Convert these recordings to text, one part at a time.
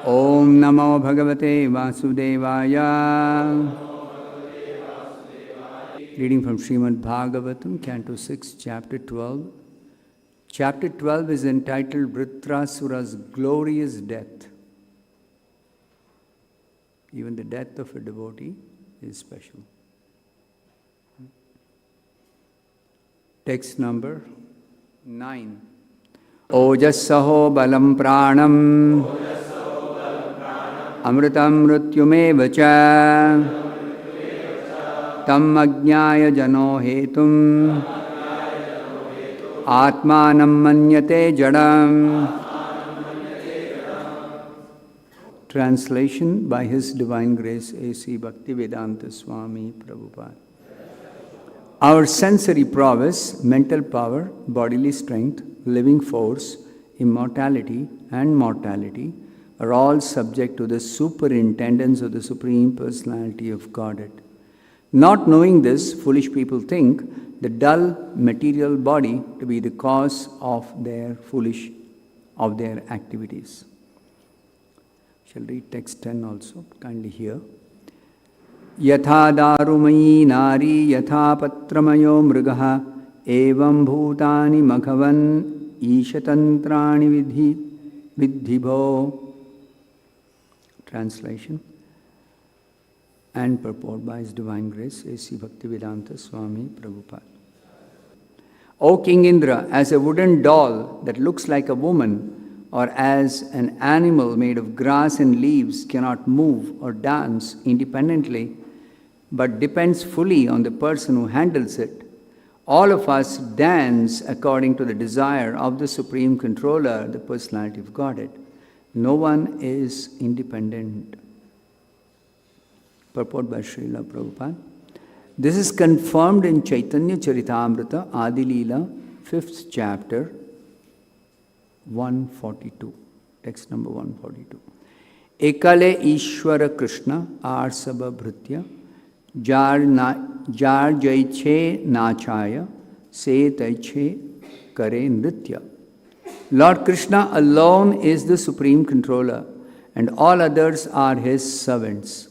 Om Namo Bhagavate Vasudevaya. Reading from Srimad Bhagavatam, Canto 6, Chapter 12. Chapter 12 is entitled Vritrasura's Glorious Death. Even the death of a devotee is special. Text number 9. Ojasaho balam pranam amritam mrityume cha tam ajnaya jano hetum atmanam manyate jadam. Translation by His Divine Grace A.C. Bhaktivedanta Swami Prabhupada. Our sensory prowess, mental power, bodily strength, living force, immortality and mortality are all subject to the superintendence of the Supreme Personality of Godhead. Not knowing this, foolish people think the dull material body to be the cause of their activities. Shall read text 10 also, kindly hear. Yatha darumayi nari yatha patramayo mrigaha evam bhutani maghavan ishatantrani vidhibho. Translation and purport by His Divine Grace A.C. Bhaktivedanta Swami Prabhupada. O King Indra, as a wooden doll that looks like a woman, or as an animal made of grass and leaves cannot move or dance independently, but depends fully on the person who handles it, all of us dance according to the desire of the Supreme Controller, the Personality of Godhead. No one is independent. Purport by Srila Prabhupada. This is confirmed in Chaitanya Charitamrita, Adi Leela, 5th chapter, 142. Text number 142. Ekale Ishwara Krishna Arsabha Bhritya Jar Jaiche Nachaya Se Taiche Kare Nritya. Lord Krishna alone is the Supreme Controller, and all others are His servants.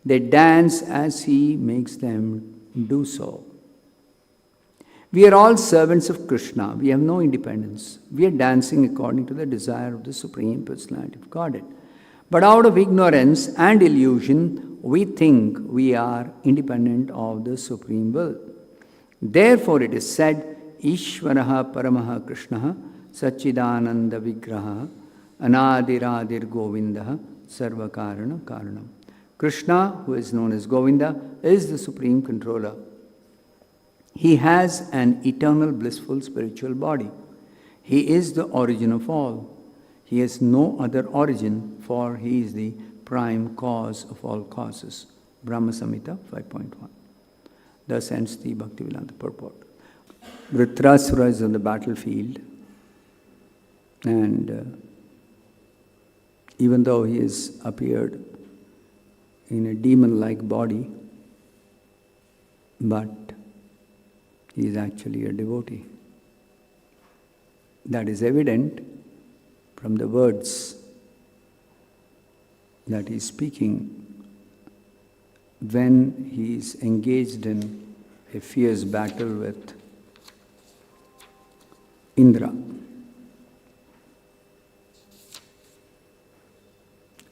They dance as He makes them do so. We are all servants of Krishna. We have no independence. We are dancing according to the desire of the Supreme Personality of Godhead. But out of ignorance and illusion, we think we are independent of the Supreme Will. Therefore it is said, Ishvaraha Paramaha Krishnaha Sachidananda Vigraha Anadiradir Govindaha Sarvakarana Karanam. Krishna, who is known as Govinda, is the Supreme Controller. He has an eternal blissful spiritual body. He is the origin of all. He has no other origin, for He is the prime cause of all causes. Brahma Samhita 5.1. Thus ends the Bhaktivedanta purport. Vritrasura is on the battlefield, and even though he has appeared in a demon-like body, but he is actually a devotee. That is evident from the words that he is speaking when he is engaged in a fierce battle with Indra.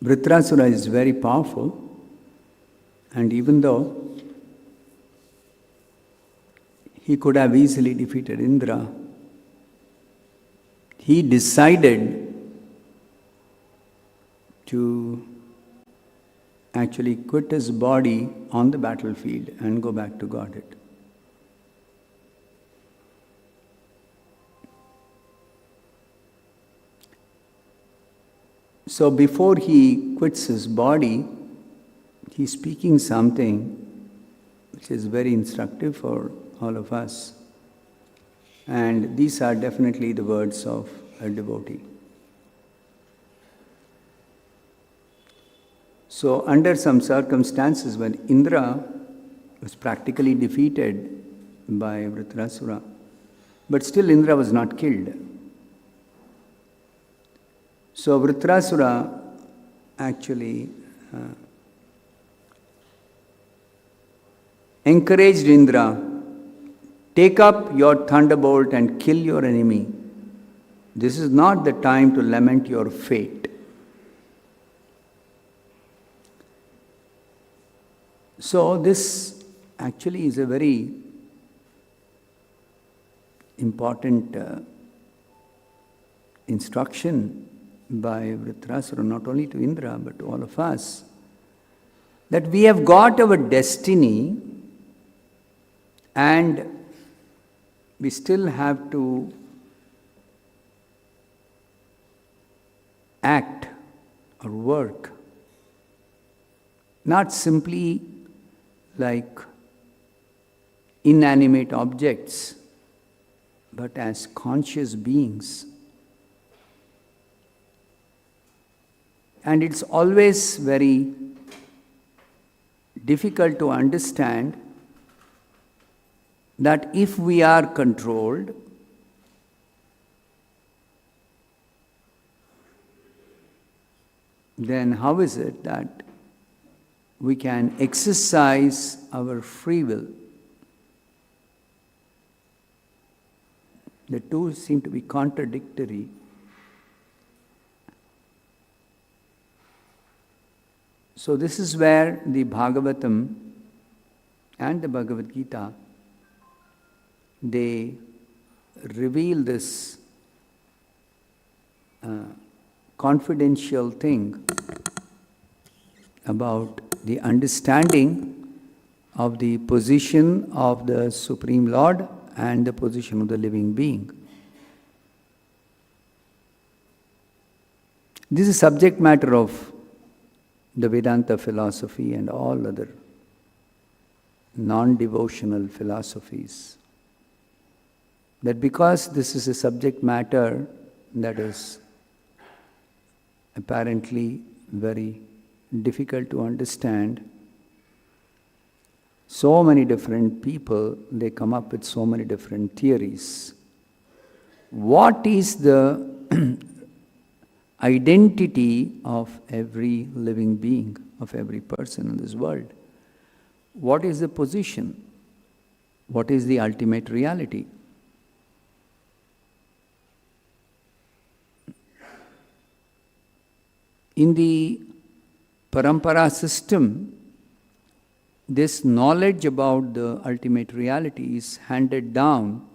Vritrasura is very powerful, and even though he could have easily defeated Indra, he decided to actually quit his body on the battlefield and go back to Godhead. So before he quits his body, he's speaking something which is very instructive for all of us. And these are definitely the words of a devotee. So under some circumstances when Indra was practically defeated by Vritrasura, but still Indra was not killed. So Vritrasura actually encouraged Indra, take up your thunderbolt and kill your enemy. This is not the time to lament your fate. So this actually is a very important instruction by Vritrasura, not only to Indra but to all of us, that we have got our destiny and we still have to act or work, not simply like inanimate objects, but as conscious beings. And it's always very difficult to understand that if we are controlled, then how is it that we can exercise our free will? The two seem to be contradictory. So this is where the Bhagavatam and the Bhagavad-gita, they reveal this confidential thing about the understanding of the position of the Supreme Lord and the position of the living being. This is subject matter of the Vedanta philosophy and all other non-devotional philosophies. That because this is a subject matter that is apparently very difficult to understand, so many different people, they come up with so many different theories. What is the identity of every living being, of every person in this world? What is the position? What is the ultimate reality? In the parampara system, this knowledge about the ultimate reality is handed down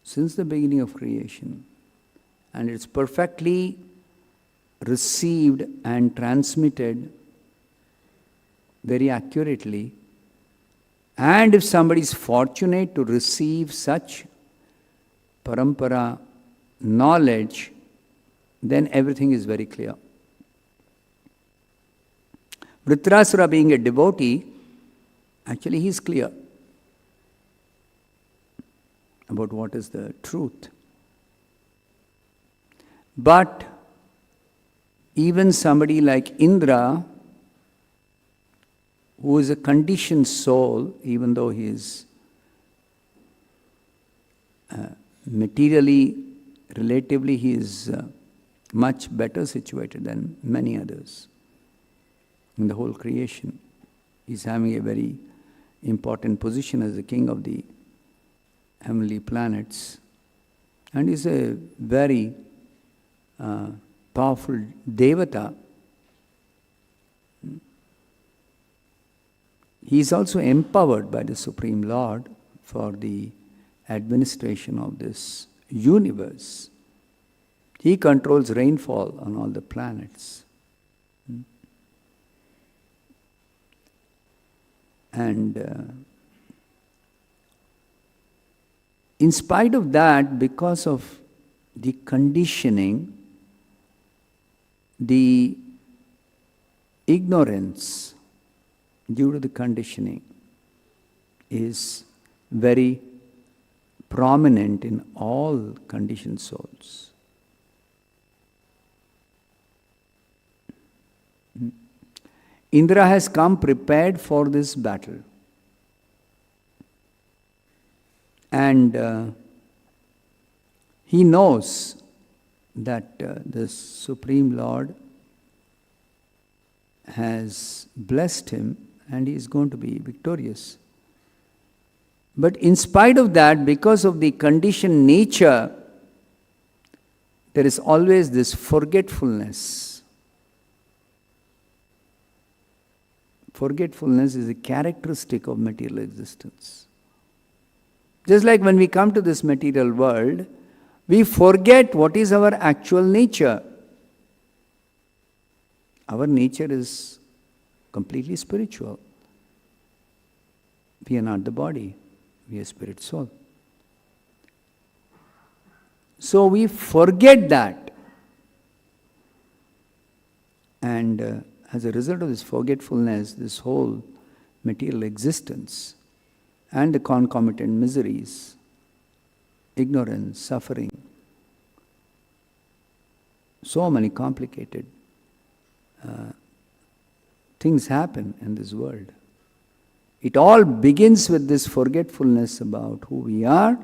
since the beginning of creation, and it's perfectly received and transmitted very accurately. And if somebody is fortunate to receive such parampara knowledge, then everything is very clear. Vritrasura, being a devotee, actually he is clear about what is the truth. But even somebody like Indra, who is a conditioned soul, even though he is materially, relatively, he is much better situated than many others in the whole creation. He is having a very important position as the king of the heavenly planets, and is a very powerful devata. He is also empowered by the Supreme Lord for the administration of this universe. He controls rainfall on all the planets. And in spite of that, because of the conditioning, the ignorance due to the conditioning is very prominent in all conditioned souls. Indra has come prepared for this battle. And he knows that the Supreme Lord has blessed him and he is going to be victorious. But in spite of that, because of the conditioned nature, there is always this forgetfulness. Forgetfulness is a characteristic of material existence. Just like when we come to this material world, we forget what is our actual nature. Our nature is completely spiritual. We are not the body. We are spirit soul. So we forget that. And as a result of this forgetfulness, this whole material existence and the concomitant miseries, ignorance, suffering, so many complicated things happen in this world. It all begins with this forgetfulness about who we are,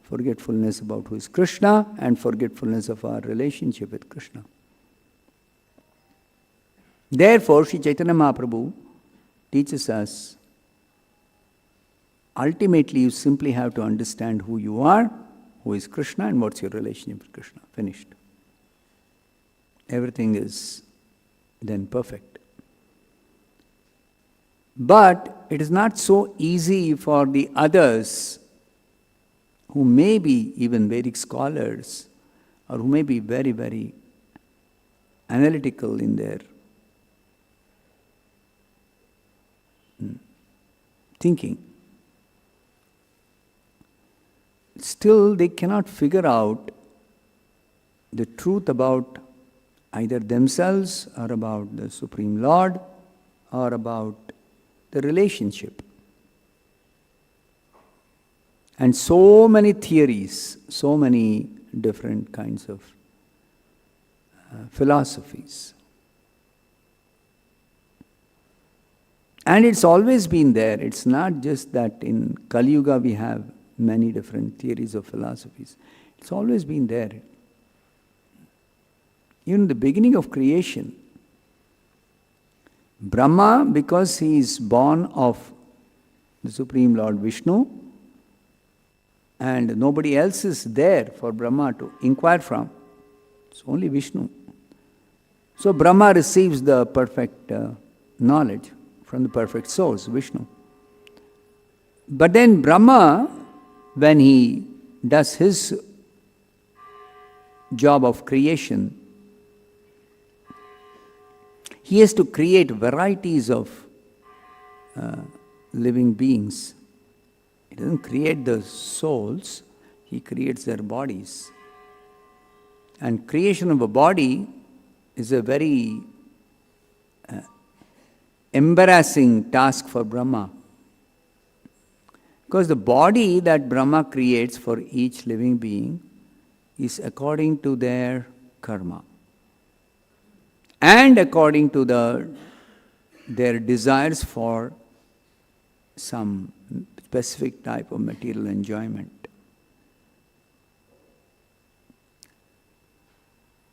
forgetfulness about who is Krishna, and forgetfulness of our relationship with Krishna. Therefore, Sri Chaitanya Mahaprabhu teaches us, ultimately you simply have to understand who you are, who is Krishna, and what's your relationship with Krishna. Finished. Everything is then perfect. But it is not so easy for the others who may be even Vedic scholars or who may be very, very analytical in their thinking. Still, they cannot figure out the truth about either themselves or about the Supreme Lord or about the relationship. And so many theories, so many different kinds of philosophies. And it's always been there. It's not just that in Kali Yuga we have many different theories of philosophies. It's always been there. Even the beginning of creation, Brahma, because he is born of the Supreme Lord Vishnu, and nobody else is there for Brahma to inquire from. It's only Vishnu. So Brahma receives the perfect knowledge from the perfect source, Vishnu. But then Brahma, when he does his job of creation, he has to create varieties of living beings. He doesn't create the souls, he creates their bodies. And creation of a body is a very embarrassing task for Brahma. Because the body that Brahma creates for each living being is according to their karma. And according to their desires for some specific type of material enjoyment.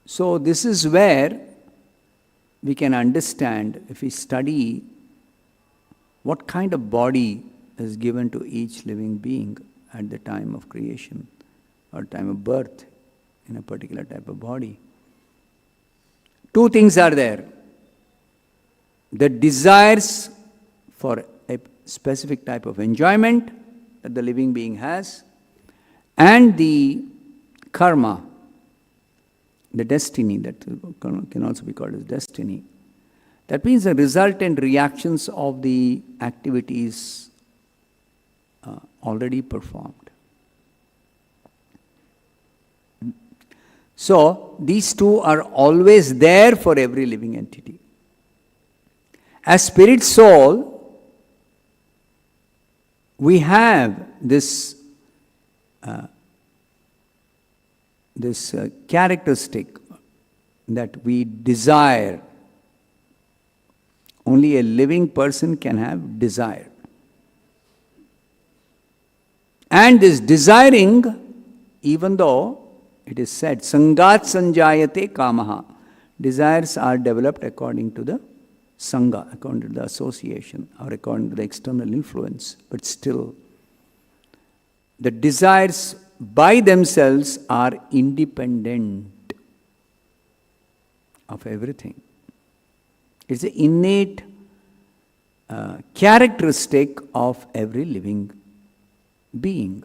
So this is where we can understand, if we study what kind of body is given to each living being at the time of creation or time of birth in a particular type of body. Two things are there. The desires for a specific type of enjoyment that the living being has, and the karma, the destiny, that can also be called as destiny. That means the resultant reactions of the activities already performed. So, these two are always there for every living entity. As spirit soul, we have this characteristic that we desire. Only a living person can have desire. And this desiring, even though it is said, Sangat Sanjayate Kamaha, desires are developed according to the Sangha, according to the association, or according to the external influence. But still, the desires by themselves are independent of everything. It's an innate characteristic of every living being.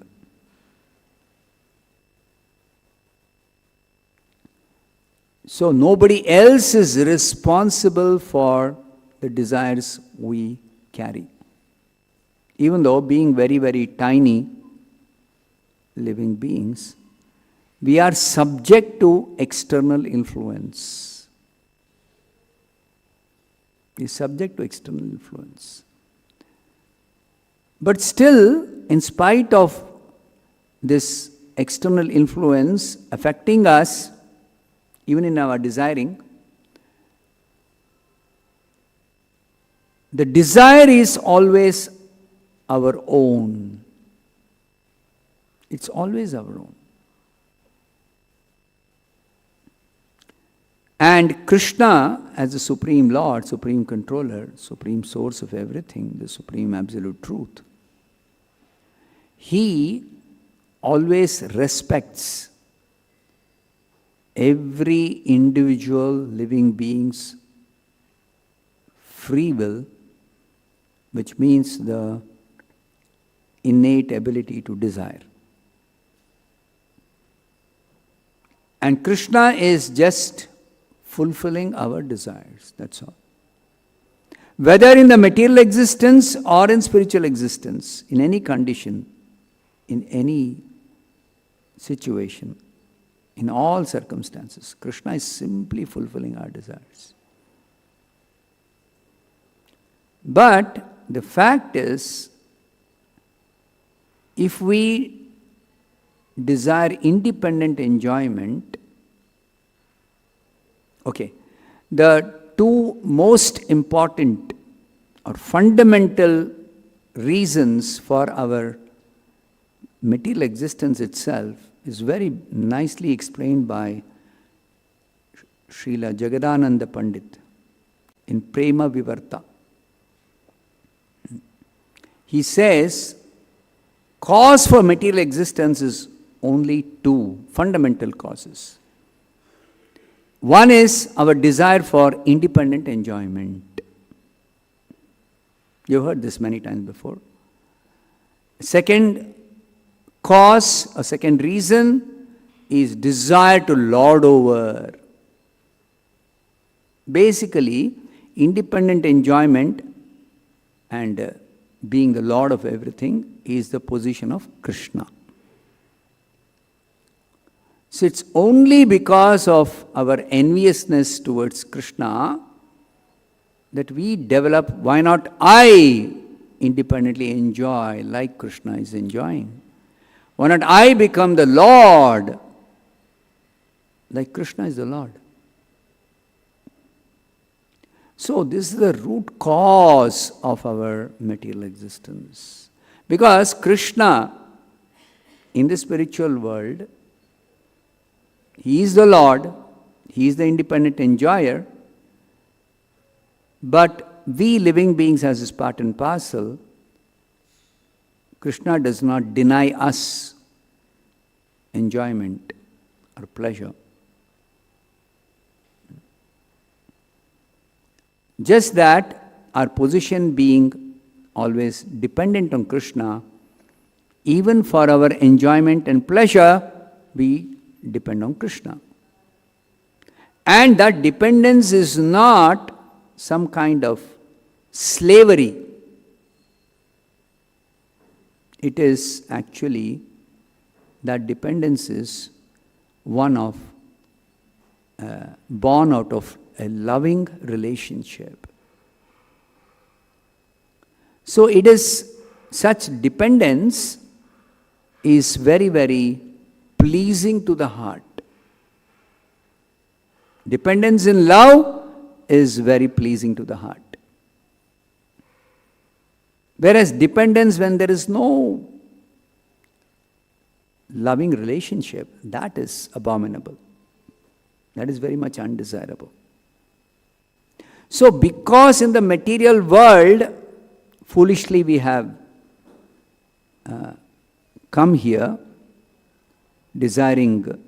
So nobody else is responsible for the desires we carry. Even though being very, very tiny living beings, we are subject to external influence. We are subject to external influence. But still, in spite of this external influence affecting us, even in our desiring, the desire is always our own. It's always our own. And Krishna, as the Supreme Lord, Supreme Controller, Supreme Source of everything, the Supreme Absolute Truth, He always respects every individual living being's free will, which means the innate ability to desire. And Krishna is just fulfilling our desires, that's all. Whether in the material existence or in spiritual existence, in any condition, in any situation, in all circumstances, Krishna is simply fulfilling our desires. But the fact is, if we desire independent enjoyment, okay, the two most important or fundamental reasons for our material existence itself is very nicely explained by Srila Jagadananda Pandit in Prema Vivarta. He says, cause for material existence is only two fundamental causes. One is our desire for independent enjoyment. You've heard this many times before. Second cause, a second reason, is desire to lord over. Basically, independent enjoyment and being the Lord of everything is the position of Krishna. So it's only because of our enviousness towards Krishna that we develop, why not I independently enjoy like Krishna is enjoying? Why not I become the Lord like Krishna is the Lord? So this is the root cause of our material existence. Because Krishna, in the spiritual world, He is the Lord, He is the independent enjoyer, but we living beings as His part and parcel, Krishna does not deny us enjoyment or pleasure. Just that our position being always dependent on Krishna, even for our enjoyment and pleasure, we depend on Krishna. And that dependence is not some kind of slavery. It is actually, that dependence is one of, born out of a loving relationship. So it is, such dependence is very, very pleasing to the heart. Dependence in love is very pleasing to the heart. Whereas dependence when there is no loving relationship, that is abominable. That is very much undesirable. So because in the material world, foolishly we have come here, desiring,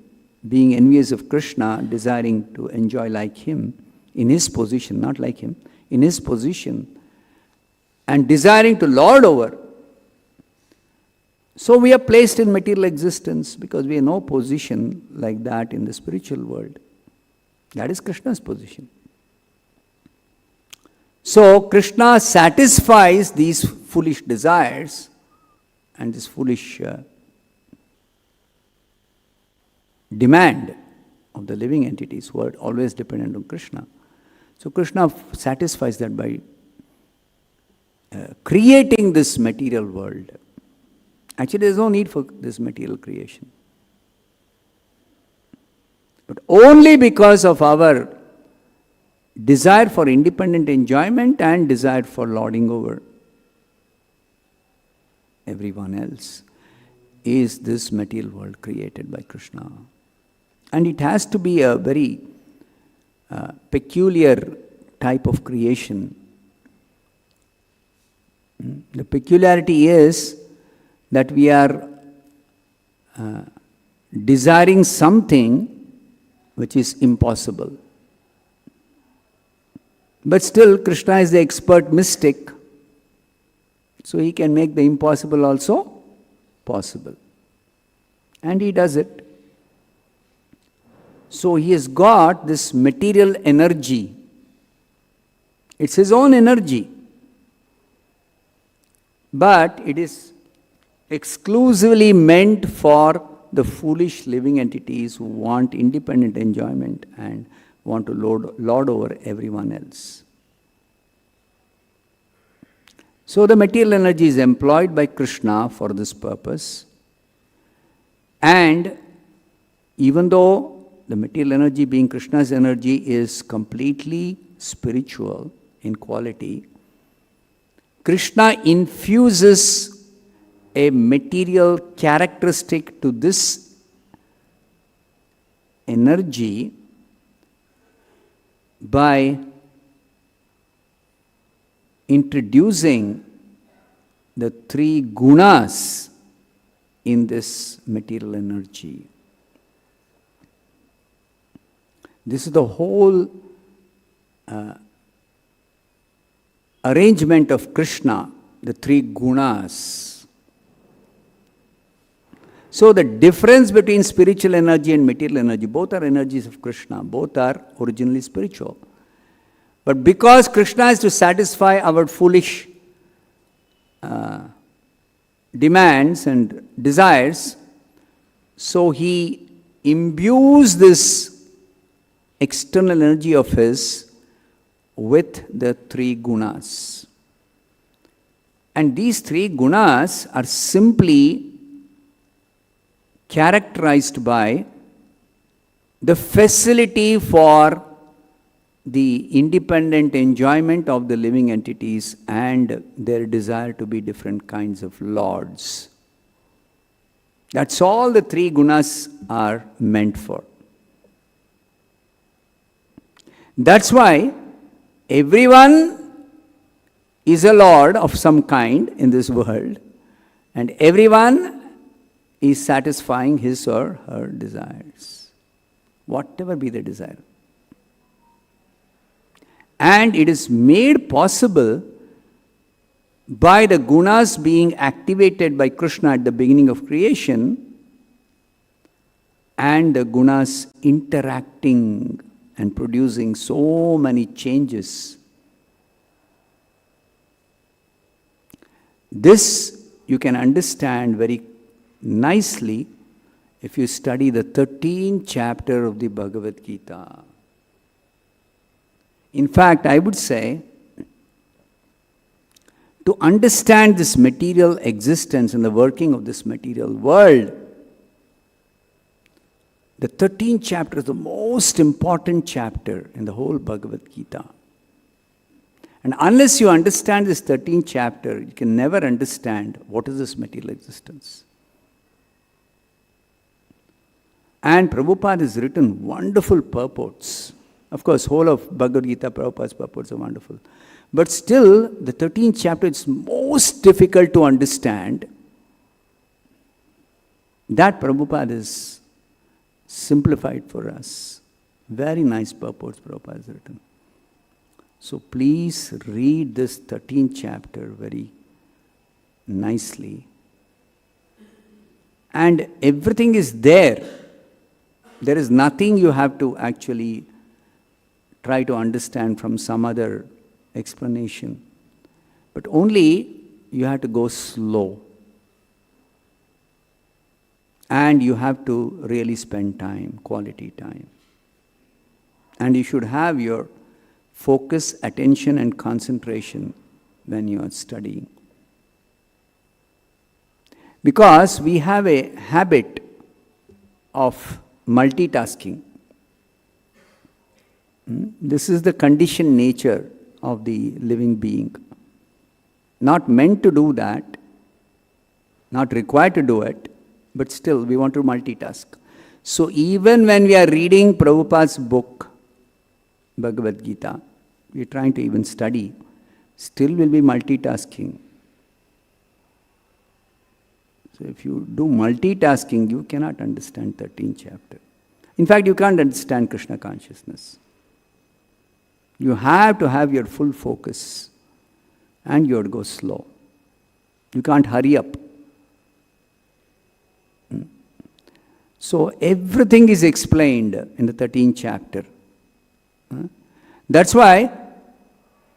being envious of Krishna, desiring to enjoy like him, in his position, not like him, in his position, and desiring to lord over. So we are placed in material existence because we have no position like that in the spiritual world. That is Krishna's position. So Krishna satisfies these foolish desires and this foolish demand of the living entities who are always dependent on Krishna. So Krishna satisfies that by creating this material world. Actually, there is no need for this material creation. But only because of our desire for independent enjoyment and desire for lording over everyone else is this material world created by Krishna. And it has to be a very peculiar type of creation. The peculiarity is that we are desiring something which is impossible. But still, Krishna is the expert mystic, so he can make the impossible also possible. And he does it. So he has got this material energy. It's his own energy. But it is exclusively meant for the foolish living entities who want independent enjoyment and want to lord over everyone else. So the material energy is employed by Krishna for this purpose. And even though the material energy, being Krishna's energy, is completely spiritual in quality, Krishna infuses a material characteristic to this energy by introducing the three gunas in this material energy. This is the whole arrangement of Krishna, the three gunas. So the difference between spiritual energy and material energy, both are energies of Krishna, both are originally spiritual. But because Krishna is to satisfy our foolish demands and desires, so he imbues this external energy of his with the three gunas. And these three gunas are simply characterized by the facility for the independent enjoyment of the living entities and their desire to be different kinds of lords. That's all the three gunas are meant for. That's why everyone is a lord of some kind in this world, and everyone is satisfying his or her desires, whatever be the desire. And it is made possible by the gunas being activated by Krishna at the beginning of creation and the gunas interacting and producing so many changes. This you can understand very nicely if you study the 13th chapter of the Bhagavad-gita. In fact, I would say, to understand this material existence and the working of this material world, the 13th chapter is the most important chapter in the whole Bhagavad-gita. And unless you understand this 13th chapter, you can never understand what is this material existence. And Prabhupada has written wonderful purports Of course, whole of Bhagavad-gita, Prabhupada's purports are wonderful. But still, the 13th chapter is most difficult to understand. That Prabhupada is simplified for us. Very nice purports Prabhupada has written. So please read this 13th chapter very nicely. And everything is there. There is nothing you have to actually try to understand from some other explanation. But only you have to go slow. And you have to really spend time, quality time. And you should have your focus, attention and concentration when you are studying. Because we have a habit of multitasking. This is the conditioned nature of the living being. Not meant to do that, not required to do it, but still we want to multitask. So even when we are reading Prabhupada's book, Bhagavad-gita, we are trying to even study, still we'll be multitasking. So if you do multitasking, you cannot understand 13th chapter. In fact, you can't understand Krishna consciousness. You have to have your full focus and you have to go slow. You can't hurry up. So everything is explained in the 13th chapter. That's why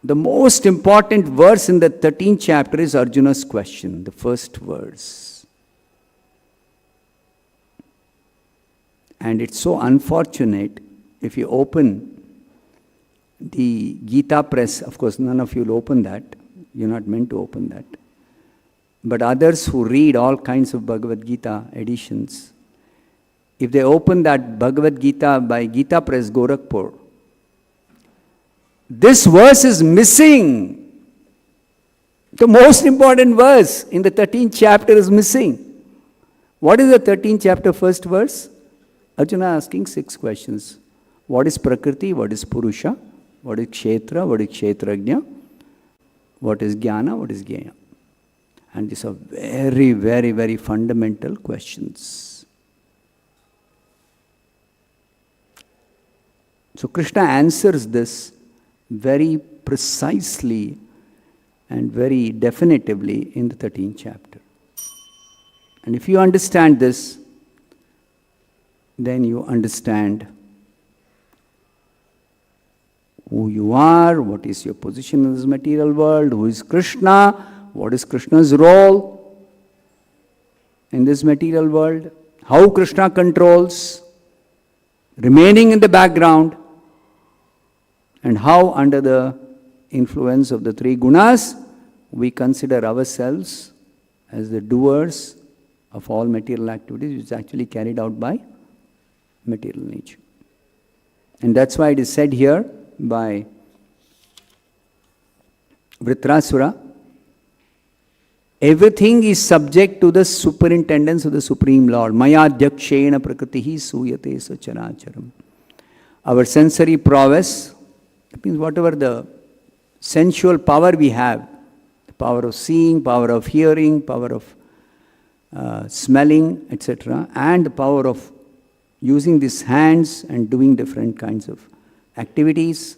the most important verse in the 13th chapter is Arjuna's question, the first verse. And it's so unfortunate if you open the Gita press. Of course, none of you will open that. You're not meant to open that. But others who read all kinds of Bhagavad-gita editions, if they open that Bhagavad-gita by Gita Press, Gorakhpur, this verse is missing. The most important verse in the 13th chapter is missing. What is the 13th chapter first verse? Arjuna asking 6 questions. What is Prakriti? What is Purusha? What is Kshetra? What is Kshetrajna? What is Jnana? What is Jnana? And these are very, very, very fundamental questions. So Krishna answers this very precisely and very definitively in the 13th chapter. And if you understand this, then you understand who you are, what is your position in this material world, who is Krishna, what is Krishna's role in this material world, how Krishna controls, remaining in the background, and how under the influence of the 3 gunas, we consider ourselves as the doers of all material activities, which is actually carried out by material nature. And that's why it is said here by Vritrasura, everything is subject to the superintendence of the Supreme Lord. Maya dhakshena prakritihi suyate sacharacharam. Our sensory prowess, that means whatever the sensual power we have, the power of seeing, power of hearing, power of smelling, etc., and the power of using these hands and doing different kinds of activities,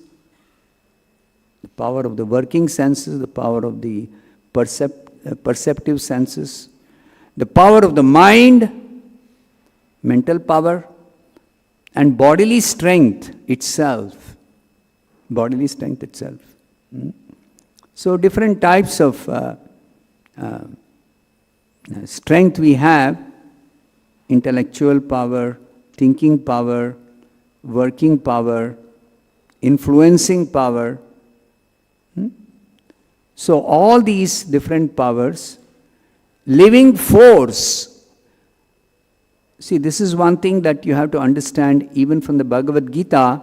the power of the working senses, the power of the perceptive senses, the power of the mind, mental power, and bodily strength itself. Bodily strength itself. So different types of strength we have: intellectual power, thinking power, working power, influencing power. So all these different powers, living force. See, this is one thing that you have to understand even from the Bhagavad-gita,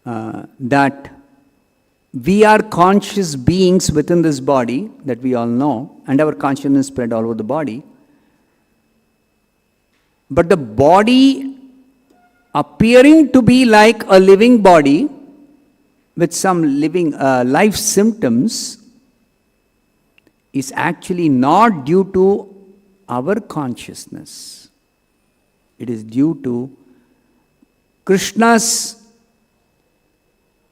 that we are conscious beings within this body, that we all know, and our consciousness spread all over the body. But the body appearing to be like a living body with some living life symptoms is actually not due to our consciousness. It is due to Krishna's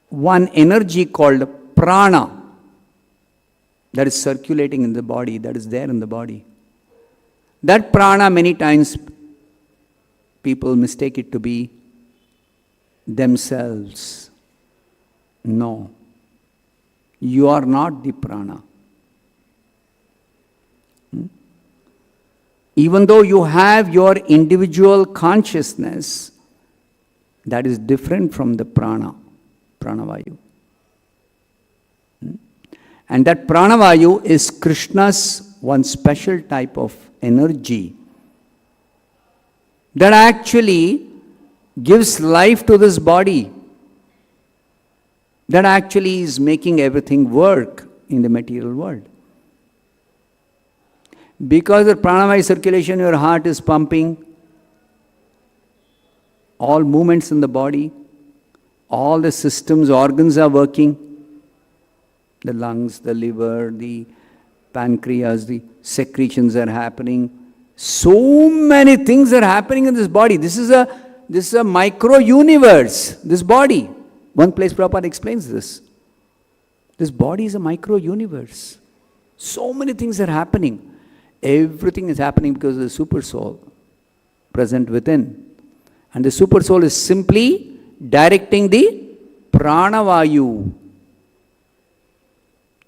one energy called prana that is circulating in the body, that is there in the body. That prana, many times people mistake it to be themselves. No. You are not the prana. Even though you have your individual consciousness, that is different from the pranavayu. And that pranavayu is Krishna's one special type of energy that actually gives life to this body, that actually is making everything work in the material world. Because the pranamaya circulation, your heart is pumping, all movements in the body, all the systems, organs are working, the lungs, the liver, the pancreas, the secretions are happening. So many things are happening in this body. This is a micro-universe, this body. One place Prabhupada explains this. This body is a micro-universe. So many things are happening. Everything is happening because of the super soul present within. And the super soul is simply directing the pranavayu.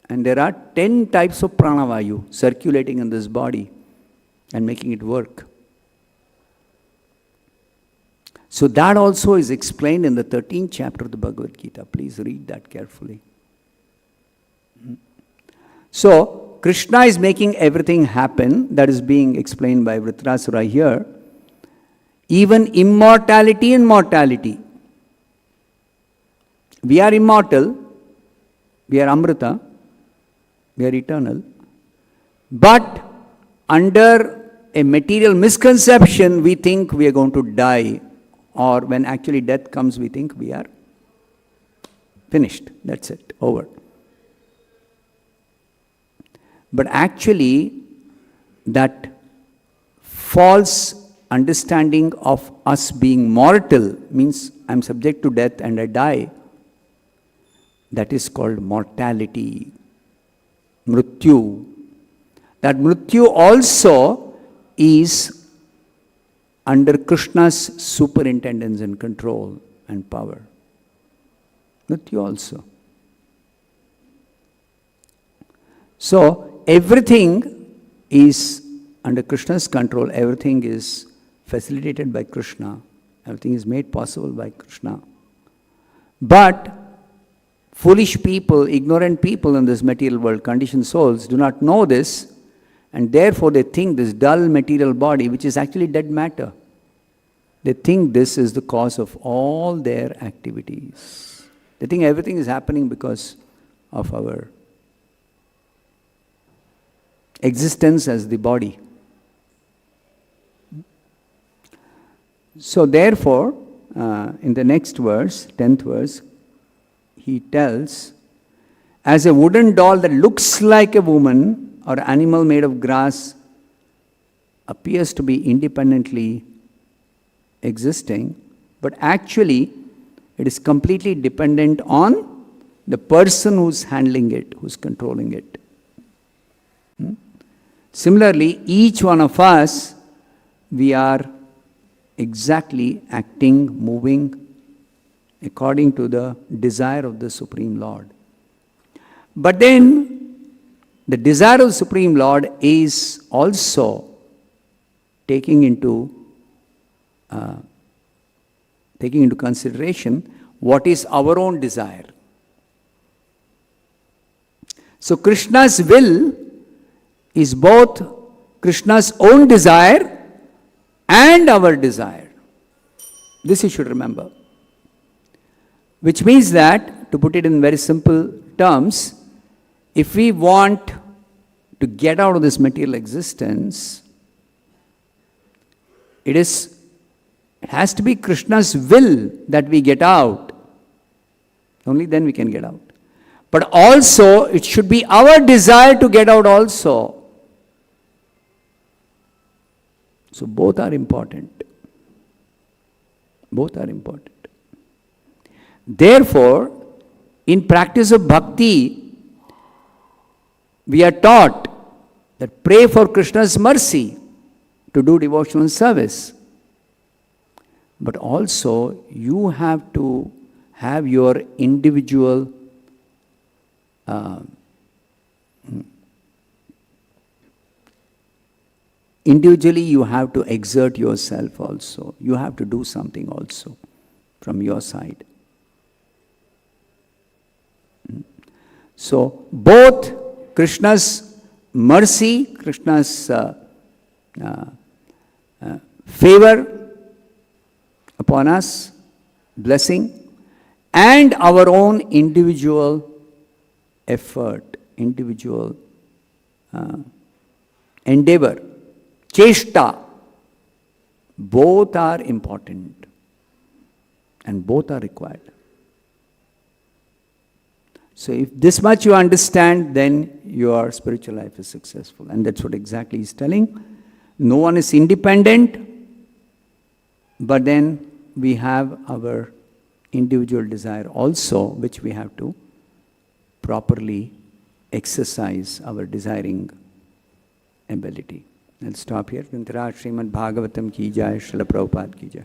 And there are 10 types of pranavayu circulating in this body and making it work. So that also is explained in the 13th chapter of the Bhagavad-gita. Please read that carefully. So, Krishna is making everything happen. That is being explained by Vritrasura here. Even immortality and mortality. We are immortal. We are Amrita. We are eternal. But under a material misconception, we think we are going to die. Or when actually death comes, we think we are finished. That's it. Over. But actually, that false understanding of us being mortal means I'm subject to death and I die. That is called mortality. Mrityu. That mrityu also is under Krishna's superintendence and control and power. Mrityu also. So, everything is under Krishna's control, everything is facilitated by Krishna, everything is made possible by Krishna. But foolish people, ignorant people in this material world, conditioned souls, do not know this, and therefore they think this dull material body, which is actually dead matter, they think this is the cause of all their activities. They think everything is happening because of our existence as the body. So therefore, in the next verse, 10th verse, he tells, as a wooden doll that looks like a woman or animal made of grass appears to be independently existing, but actually it is completely dependent on the person who's handling it, who's controlling it. Similarly, each one of us, we are exactly acting, moving according to the desire of the Supreme Lord. But then, the desire of the Supreme Lord is also taking into consideration what is our own desire. So Krishna's will is both Krishna's own desire and our desire. This you should remember. Which means that, to put it in very simple terms, if we want to get out of this material existence, it is has to be Krishna's will that we get out. Only then we can get out. But also, it should be our desire to get out also. So both are important. Both are important. Therefore, in practice of bhakti, we are taught that pray for Krishna's mercy to do devotional service. But also, you have to have your individual individually you have to exert yourself also. You have to do something also from your side. So, both Krishna's mercy, Krishna's favor upon us, blessing, and our own individual effort, individual endeavor, cheshta, both are important and both are required. So if this much you understand, then your spiritual life is successful. And that's what exactly he's telling. No one is independent, but then we have our individual desire also, which we have to properly exercise our desiring ability. I'll stop here. Srimad Bhagavatam ki jai, Srila Prabhupada ki jai.